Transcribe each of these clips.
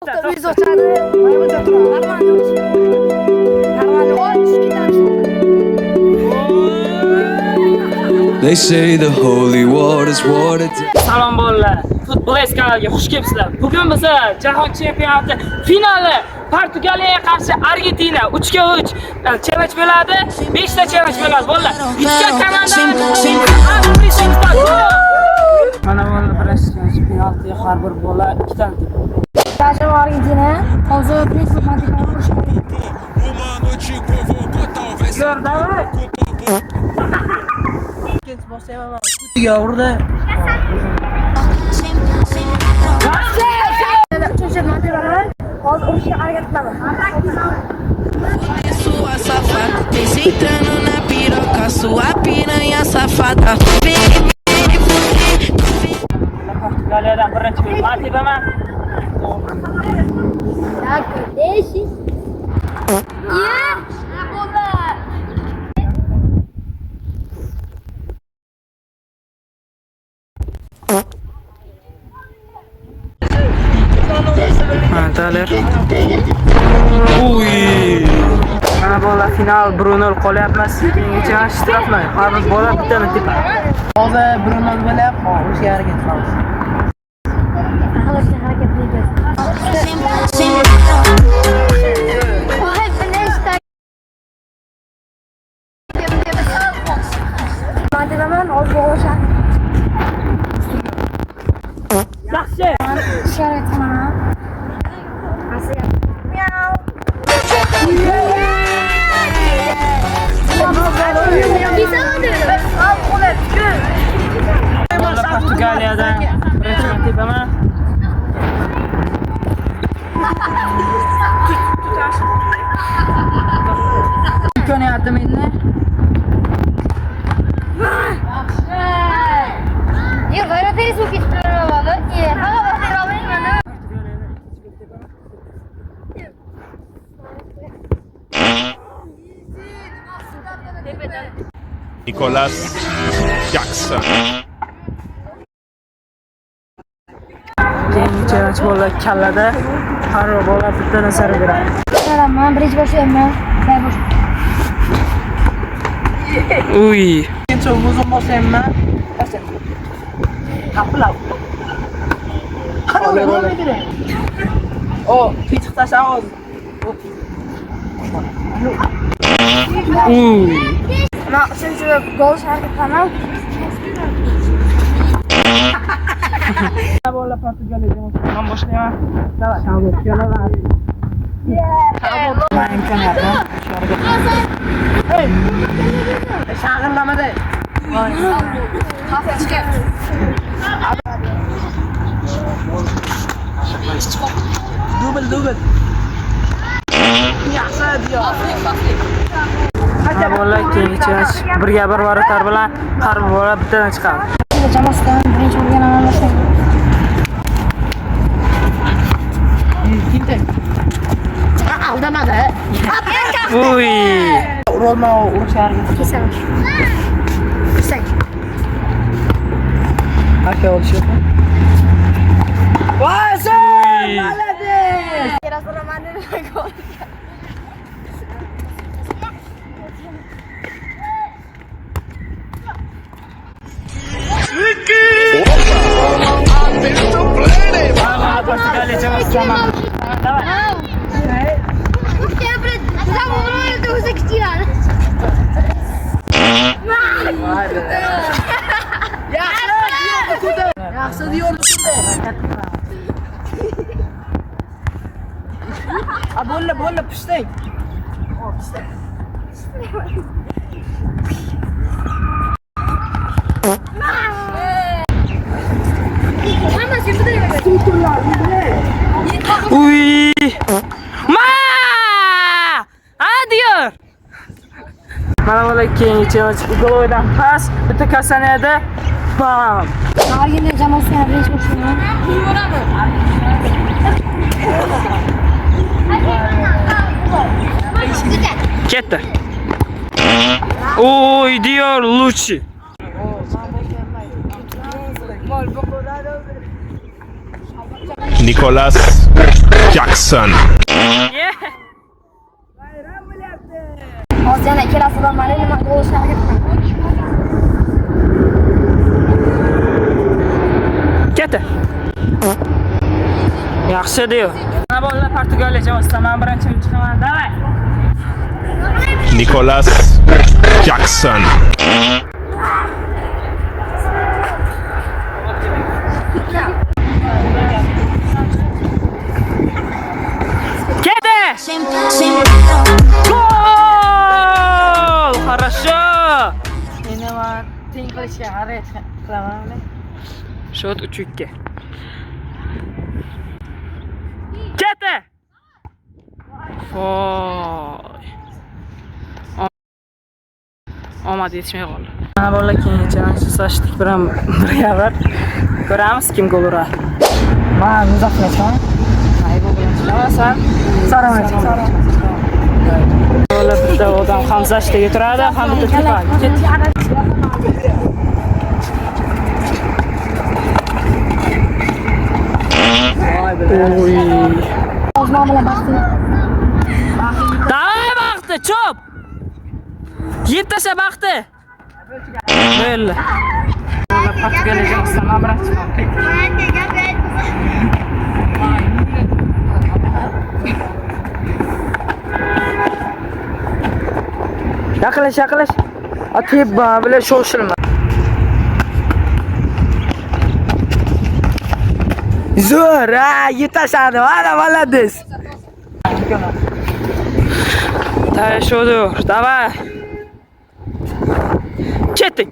They say the holy water's watered down. Salom bolalar. Futbolist kanaliga xush kelibsizlar. Bugun biz Jahon chempionati finali Portugaliyaga qarshi Argentina 3-3 challenge bo'ladi. 5 ta challenge bo'ladi bolalar. Bitta komanda mana bolalar birinchi penalti har bir bola 2 ta. Jahon Argentina hozir birinchi penaltini urishdi. Davay. Ya urdi. Uchinchi penaltini hozir urishga harakat qilaman. Sua safada, desce entrando na piroca, sua piranha safada. Portugaliyadan birinchi penalti beraman. Deixe. Mantalar. Mana bolalar final 1-0 qolyapmiz. Keyingacha ishtirokman. Har bir bola bittani tepa. Hozir Bruno bilan o'sha harakat qilamiz. Harakat qilamiz. Mademaman hozir o'sha. Yaxshi. Ishorat qilaman. Portugaliyadan birinchi tepaman. Imkoniyatim endi. Io guarda te su che trovavo, e allora trovavo in mano. Nicolas Jackson. Keyingi challenge bolalar kallada har bir bola bitta narsani beradi. Salaman, birinchi boshlayman. Uy. Ikkinchi o'zim boshlayman. Qaplab. Qani bo'lmaydi. O, pichiq tasha hozir. Uy. Ma, uchinchi gol harakat qilaman. Bola Portugaliyadan men boshlayman. Davay. Shavot yo'lalar. Men imkoniyatim. Hey. Shag'illamada. Dubl. Yaxshi diyor. Mana bolalar keyingi challenge birga bir varotar bilan har bir bola bittadan chiqadi. Jamoasidan birinchi o'rganaman boshlayman. Aldamadi. Uy. Urolma o'sha harakat. Kesaman. Kesak. Aka olishib. Voy, молодец! Teraz Romany gol. Portugaliya jamoasidan davay. Yaxshi diyordu shunday. A bo'lla pishtang. Uy. Ma! Diyor. Mana bolalar keyingi challenge ugovoydan pas, bitta kasaniyada bam. Argentina jamoasidan birinchi boshlayman. Ketdi. Oy diyor Luchi. Nicolas Jackson. Hozir yana ikkalasidan mana nima bo'lishini harakat qilaman. Ketdi. Yaxshi diyor. Mana bolalar Portugaliya jamoasidan men birinchi chiqaman. Davay. Nicolas Jackson. Ketdi. Gol! Хорошо. Endi men teng qilishga harakat qilaman. Shot 3-2. Ketdi. Voy. Omad yetishmay qoldi. Mana bolalar keyingi challenge bilan birga var. Ko'ramiz kim gol uradi. Men muzaffar. Aybo bilan chiqasan. Saraman. Bolalar bitta odam ham zashtaga turadi, ham bitta tepa. Oy. Osmon bilan baxtli. Davay baxti, chop. Yettasa baxti. Belli. Bolalar Portugaliya jamoasidan men birinchi chiqaman. Yaqinlash. Atib bilan shoshilma. Zo'r, yetashadi. Mana молодец. Давай, Шодор, давай. Ketting.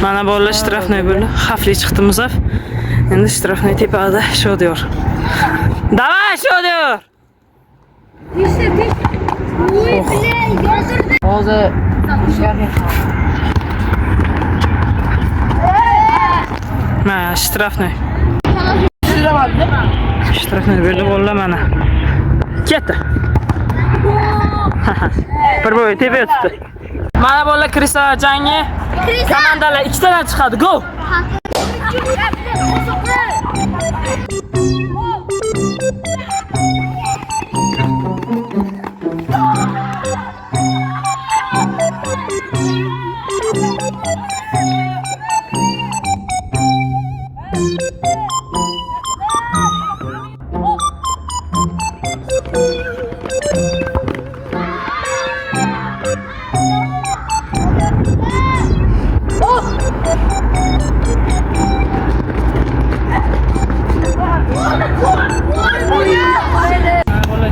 Mana bolalar shtrafnoy bo'ldi. Xavfli chiqdi Muzaf. Endi shtrafnoy tepada Shodiyor. Davay Shodiyor. Hozir ishlarga Mana shtrafnoy. Shtrafnoy bo'ldi bolalar mana. Ketdi. Bir boy tepa tutdi. Mana bolalar Krisa jangi. Komandalar ikkitadan chiqadi. Go!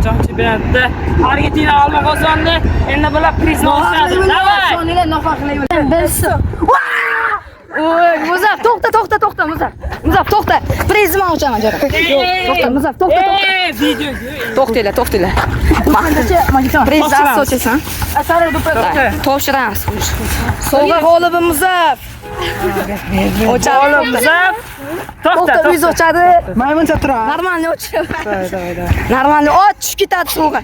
Chempionatda Argentina g'alaba qozondi. Endi bular prizni olishadi. Davay! soninglar nohaq qilayman. Biz. Oy, Muzaf, to'xta, Muzaf, to'xta. Prizma ochaman, jo'ra. To'xta, Muzaf, to'xta. Video. To'xtanglar. Priz ochasan. Asar to'xta. Topshiramiz. Sovg'a g'olibi Muzaf. Ochadi Muzaf. To'xta, Priz ochadi. Maymuncha turadi. Normalniy och. Davay. Normalniy och, tushib ketadi suvga.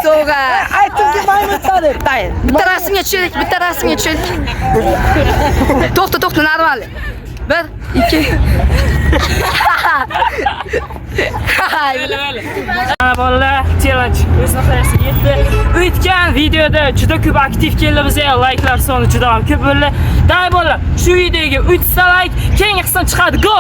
Sovg'a. Aytdimki maymuncha deb. Bitta rasmga tushaylik. To'xta, normalniy. 1, 2. Mana bolalar challenge o'z nihoyasiga yetdi. O'tgan videoda juda ko'p aktiv keldi bizga, like'lar soni juda ham ko'p bo'ldi. Davay bolalar, shu videoga 3 ta like, keyingi qism chiqadi. Go!